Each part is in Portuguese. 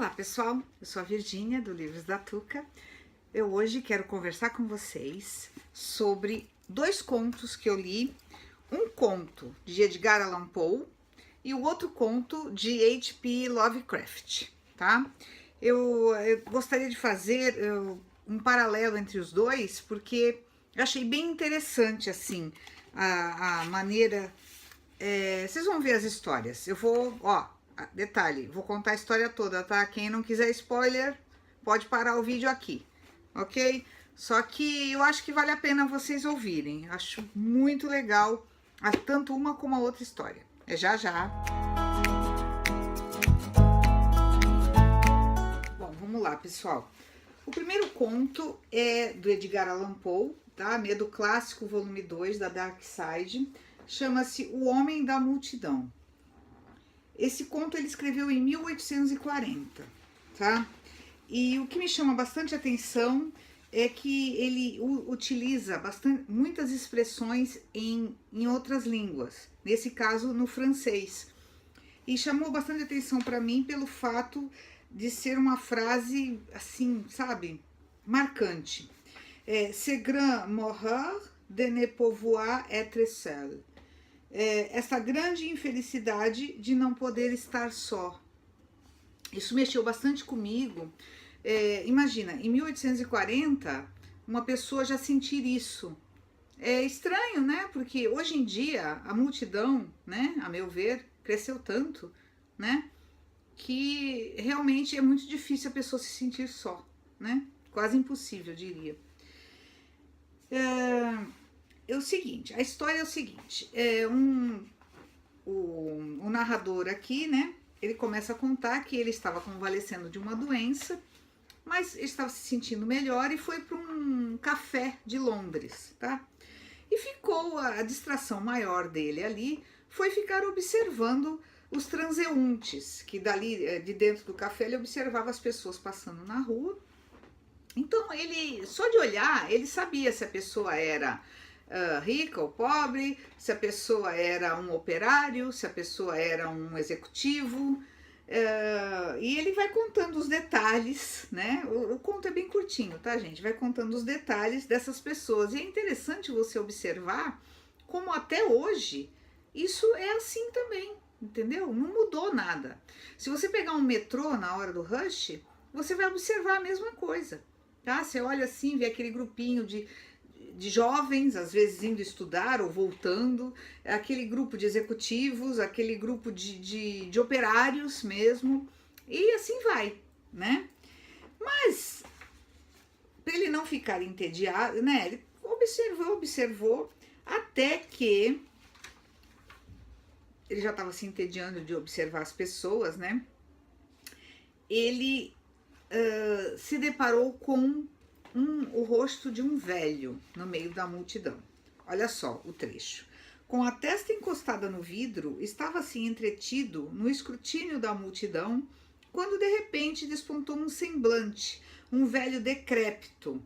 Olá pessoal, eu sou a Virgínia do Livros da Tuca. Eu hoje quero conversar com vocês sobre dois contos que eu li. Um conto de Edgar Allan Poe e o outro conto de H.P. Lovecraft, tá? Eu gostaria de fazer um paralelo entre os dois, porque eu achei bem interessante, assim, a maneira... vocês vão ver as histórias. Eu vou, detalhe, vou contar a história toda, tá? Quem não quiser spoiler, pode parar o vídeo aqui, ok? Só que eu acho que vale a pena vocês ouvirem. Acho muito legal, tanto uma como a outra história. É já já. Bom, vamos lá, pessoal. O primeiro conto é do Edgar Allan Poe, tá? Medo Clássico, volume 2, da Dark Side. Chama-se O Homem da Multidão. Esse conto ele escreveu em 1840, tá? E o que me chama bastante atenção é que ele utiliza muitas expressões em outras línguas, nesse caso no francês. E chamou bastante atenção para mim pelo fato de ser uma frase, assim, sabe, marcante. C'est grand malheur de ne pouvoir être seul. Essa grande infelicidade de não poder estar só. Isso mexeu bastante comigo. Imagina, em 1840, uma pessoa já sentir isso. É estranho, né? Porque hoje em dia, a multidão, né, a meu ver, cresceu tanto, né, que realmente é muito difícil a pessoa se sentir só, né? Quase impossível, eu diria. É o seguinte, a história é o seguinte, o narrador aqui, né, ele começa a contar que ele estava convalescendo de uma doença, mas ele estava se sentindo melhor e foi para um café de Londres, tá? E ficou, a distração maior dele ali, foi ficar observando os transeuntes, que dali, de dentro do café, ele observava as pessoas passando na rua. Então, ele, só de olhar, ele sabia se a pessoa era rica ou pobre, se a pessoa era um operário, se a pessoa era um executivo, e ele vai contando os detalhes, né? O conto é bem curtinho, tá, gente? Vai contando os detalhes dessas pessoas, e é interessante você observar como até hoje isso é assim também, entendeu? Não mudou nada. Se você pegar um metrô na hora do rush, você vai observar a mesma coisa, tá? Você olha assim, vê aquele grupinho de jovens, às vezes indo estudar ou voltando, aquele grupo de executivos, aquele grupo de operários mesmo, e assim vai, né? Mas, para ele não ficar entediado, né, ele observou, até que ele já estava se entediando de observar as pessoas, né? Ele se deparou com o rosto de um velho no meio da multidão. Olha só o trecho. Com a testa encostada no vidro, estava assim entretido no escrutínio da multidão, quando de repente despontou um semblante, um velho decrépito,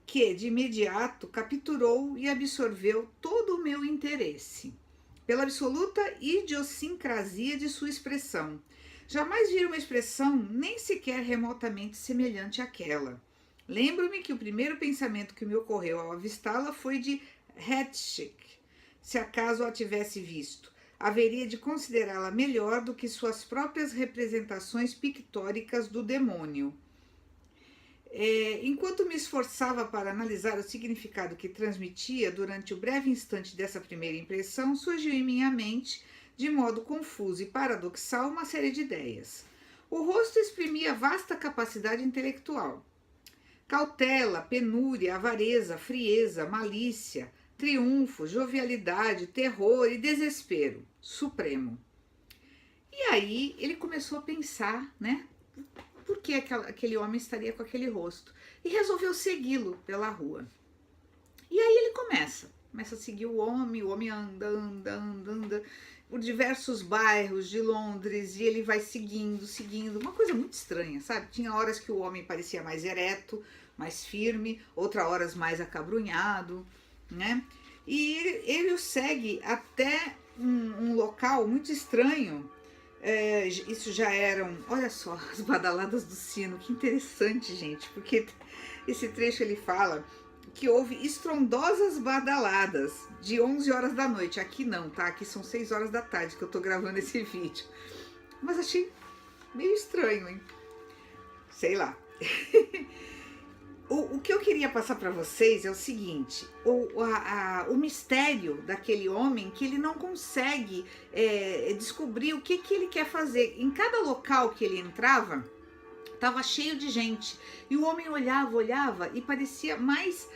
que de imediato capturou e absorveu todo o meu interesse, pela absoluta idiosincrasia de sua expressão. Jamais vi uma expressão nem sequer remotamente semelhante àquela. Lembro-me que o primeiro pensamento que me ocorreu ao avistá-la foi de Hedwig. Se acaso a tivesse visto, haveria de considerá-la melhor do que suas próprias representações pictóricas do demônio. Enquanto me esforçava para analisar o significado que transmitia durante o breve instante dessa primeira impressão, surgiu em minha mente, de modo confuso e paradoxal, uma série de ideias. O rosto exprimia vasta capacidade intelectual. Cautela, penúria, avareza, frieza, malícia, triunfo, jovialidade, terror e desespero supremo. E aí ele começou a pensar, né, por que aquele homem estaria com aquele rosto, e resolveu segui-lo pela rua. E aí ele começa a seguir o homem anda por diversos bairros de Londres, e ele vai seguindo, uma coisa muito estranha, sabe? Tinha horas que o homem parecia mais ereto, mais firme, outras horas mais acabrunhado, né? E ele o segue até um local muito estranho, Isso já eram, olha só, as badaladas do sino, que interessante, gente, porque esse trecho ele fala que houve estrondosas badaladas de 11 horas da noite. Aqui não, tá? Aqui são 6 horas da tarde que eu tô gravando esse vídeo. Mas achei meio estranho, hein? Sei lá. O que eu queria passar para vocês é o seguinte: o mistério daquele homem, que ele não consegue descobrir o que ele quer fazer. Em cada local que ele entrava, estava cheio de gente. E o homem olhava e parecia mais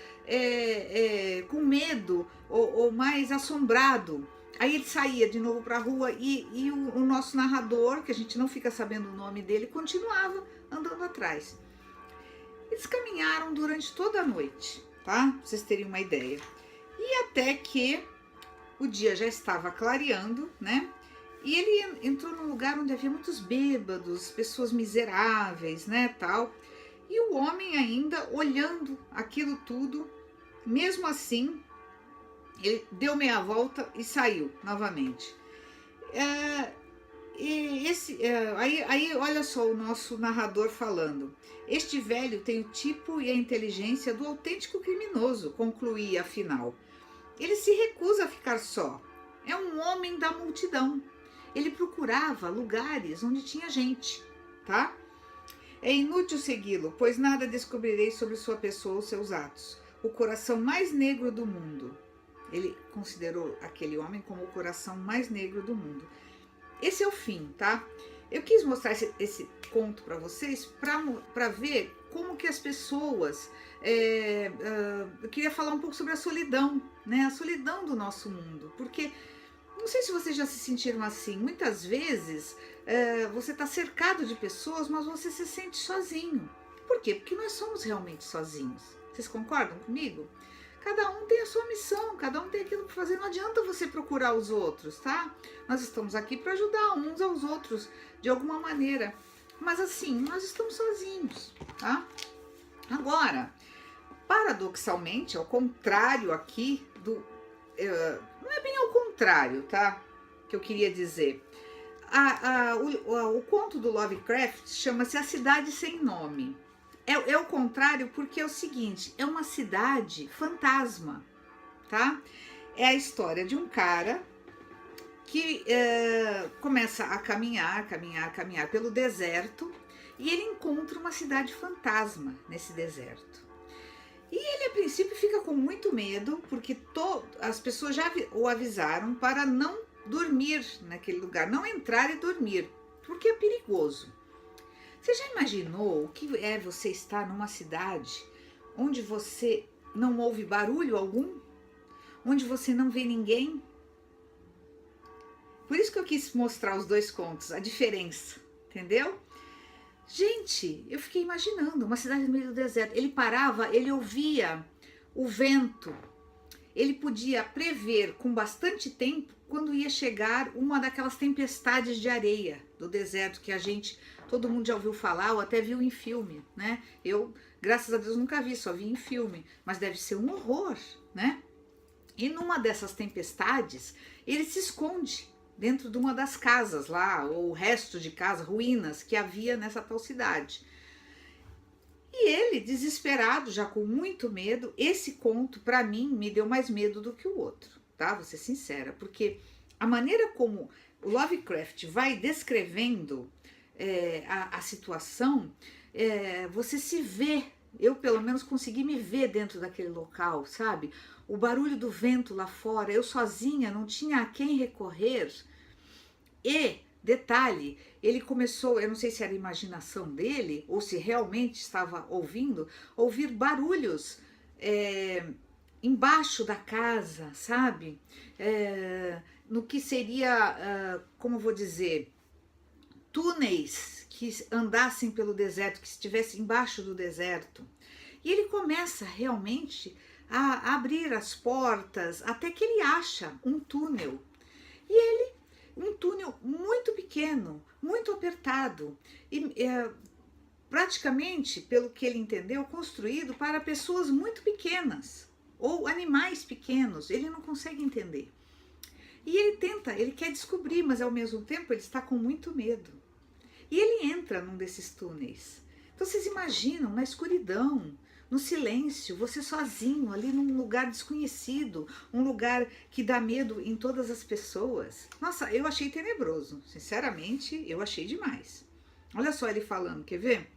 com medo ou mais assombrado. Aí ele saía de novo para a rua e o nosso narrador, que a gente não fica sabendo o nome dele, continuava andando atrás. Eles caminharam durante toda a noite, tá? Pra vocês terem uma ideia. E até que o dia já estava clareando, né? E ele entrou num lugar onde havia muitos bêbados, pessoas miseráveis, né, tal. E o homem ainda olhando aquilo tudo, mesmo assim, ele deu meia volta e saiu novamente. Aí olha só o nosso narrador falando: este velho tem o tipo e a inteligência do autêntico criminoso, concluía afinal. Ele se recusa a ficar só. É um homem da multidão. Ele procurava lugares onde tinha gente, tá? É inútil segui-lo, pois nada descobrirei sobre sua pessoa ou seus atos. O coração mais negro do mundo. Ele considerou aquele homem como o coração mais negro do mundo. Esse é o fim, tá? Eu quis mostrar esse conto para vocês para ver como que as pessoas... eu queria falar um pouco sobre a solidão, né? A solidão do nosso mundo, porque... Não sei se vocês já se sentiram assim. Muitas vezes você está cercado de pessoas, mas você se sente sozinho. Por quê? Porque nós somos realmente sozinhos. Vocês concordam comigo? Cada um tem a sua missão, cada um tem aquilo para fazer. Não adianta você procurar os outros, tá? Nós estamos aqui para ajudar uns aos outros de alguma maneira. Mas assim, nós estamos sozinhos, tá? Agora, paradoxalmente, ao contrário aqui do... não é bem ao contrário, tá? Que eu queria dizer. O conto do Lovecraft chama-se A Cidade Sem Nome. É o contrário porque é o seguinte: é uma cidade fantasma, tá? É a história de um cara que começa a caminhar pelo deserto e ele encontra uma cidade fantasma nesse deserto. E ele, a princípio, fica com muito medo, porque as pessoas já o avisaram para não dormir naquele lugar, não entrar e dormir, porque é perigoso. Você já imaginou o que é você estar numa cidade onde você não ouve barulho algum? Onde você não vê ninguém? Por isso que eu quis mostrar os dois contos, a diferença, entendeu? Gente, eu fiquei imaginando uma cidade no meio do deserto. Ele parava, ele ouvia o vento. Ele podia prever com bastante tempo quando ia chegar uma daquelas tempestades de areia do deserto que todo mundo já ouviu falar ou até viu em filme, né? Eu, graças a Deus, nunca vi, só vi em filme. Mas deve ser um horror, né? E numa dessas tempestades, ele se esconde dentro de uma das casas lá, ou o resto de casas, ruínas que havia nessa tal cidade. E ele, desesperado, já com muito medo, esse conto, para mim, me deu mais medo do que o outro, tá? Vou ser sincera, porque a maneira como o Lovecraft vai descrevendo a situação, você se vê, eu pelo menos consegui me ver dentro daquele local, sabe? O barulho do vento lá fora, eu sozinha, não tinha a quem recorrer. E, detalhe, ele começou, eu não sei se era a imaginação dele, ou se realmente estava ouvir barulhos embaixo da casa, sabe? No que seria, como vou dizer, túneis que andassem pelo deserto, que estivessem embaixo do deserto. E ele começa realmente a abrir as portas, até que ele acha um túnel. Um túnel muito pequeno, muito apertado, e praticamente, pelo que ele entendeu, construído para pessoas muito pequenas, ou animais pequenos, ele não consegue entender. E ele quer descobrir, mas ao mesmo tempo ele está com muito medo. E ele entra num desses túneis. Então vocês imaginam, na escuridão, no silêncio, você sozinho, ali num lugar desconhecido, um lugar que dá medo em todas as pessoas. Nossa, eu achei tenebroso, sinceramente, eu achei demais. Olha só ele falando, quer ver?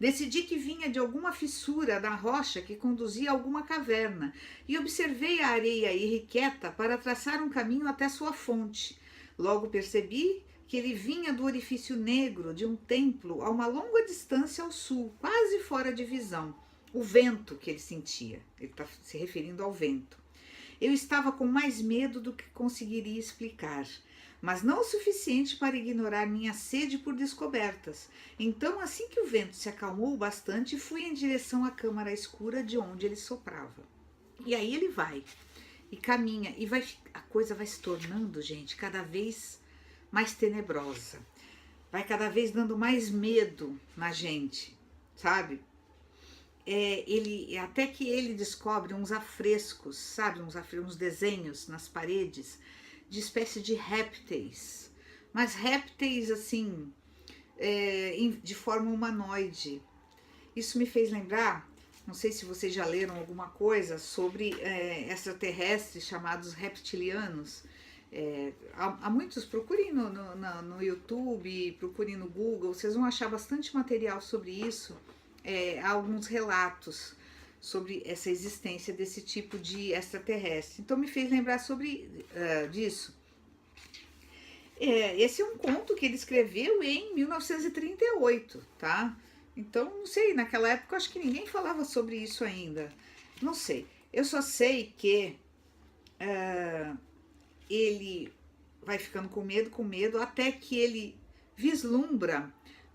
Decidi que vinha de alguma fissura da rocha que conduzia a alguma caverna e observei a areia irrequieta para traçar um caminho até sua fonte. Logo percebi que ele vinha do orifício negro de um templo a uma longa distância ao sul, quase fora de visão. O vento que ele sentia, ele está se referindo ao vento. Eu estava com mais medo do que conseguiria explicar, mas não o suficiente para ignorar minha sede por descobertas. Então, assim que o vento se acalmou bastante, fui em direção à câmara escura de onde ele soprava. E aí ele vai, e caminha, e a coisa vai se tornando, gente, cada vez mais tenebrosa. Vai cada vez dando mais medo na gente, sabe? Até que ele descobre uns afrescos, sabe? Uns desenhos nas paredes, de espécie de répteis, mas répteis assim, de forma humanoide. Isso me fez lembrar, não sei se vocês já leram alguma coisa sobre extraterrestres chamados reptilianos. Há muitos, procurem no YouTube, procurem no Google, vocês vão achar bastante material sobre isso. Há alguns relatos sobre essa existência desse tipo de extraterrestre. Então me fez lembrar disso. Esse é um conto que ele escreveu em 1938, tá? Então, não sei, naquela época acho que ninguém falava sobre isso ainda. Não sei. Eu só sei que ele vai ficando com medo, até que ele vislumbra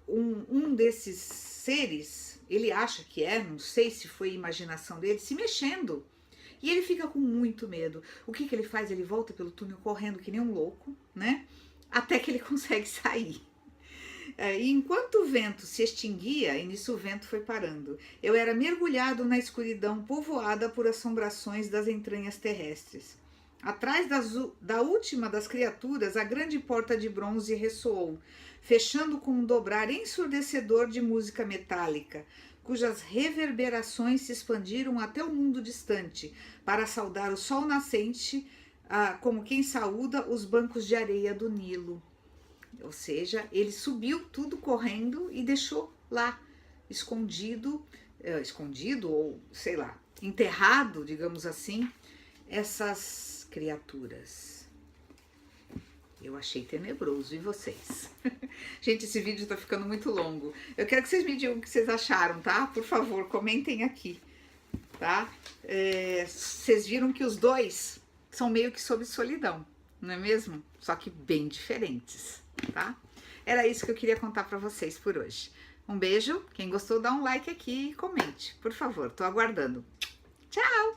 um desses seres. Ele acha que não sei se foi imaginação dele, se mexendo. E ele fica com muito medo. O que ele faz? Ele volta pelo túnel correndo que nem um louco, né? Até que ele consegue sair. E enquanto o vento se extinguia, e nisso o vento foi parando, eu era mergulhado na escuridão povoada por assombrações das entranhas terrestres. Atrás da última das criaturas, a grande porta de bronze ressoou, fechando com um dobrar ensurdecedor de música metálica, cujas reverberações se expandiram até o mundo distante, para saudar o sol nascente, como quem saúda os bancos de areia do Nilo. Ou seja, ele subiu tudo correndo e deixou lá, escondido ou, sei lá, enterrado, digamos assim, essas criaturas. Eu achei tenebroso, e vocês? Gente, esse vídeo tá ficando muito longo. Eu quero que vocês me digam o que vocês acharam, tá? Por favor, comentem aqui, tá? Vocês viram que os dois são meio que sobre solidão, não é mesmo? Só que bem diferentes, tá? Era isso que eu queria contar pra vocês por hoje. Um beijo, quem gostou dá um like aqui e comente, por favor, tô aguardando. Tchau!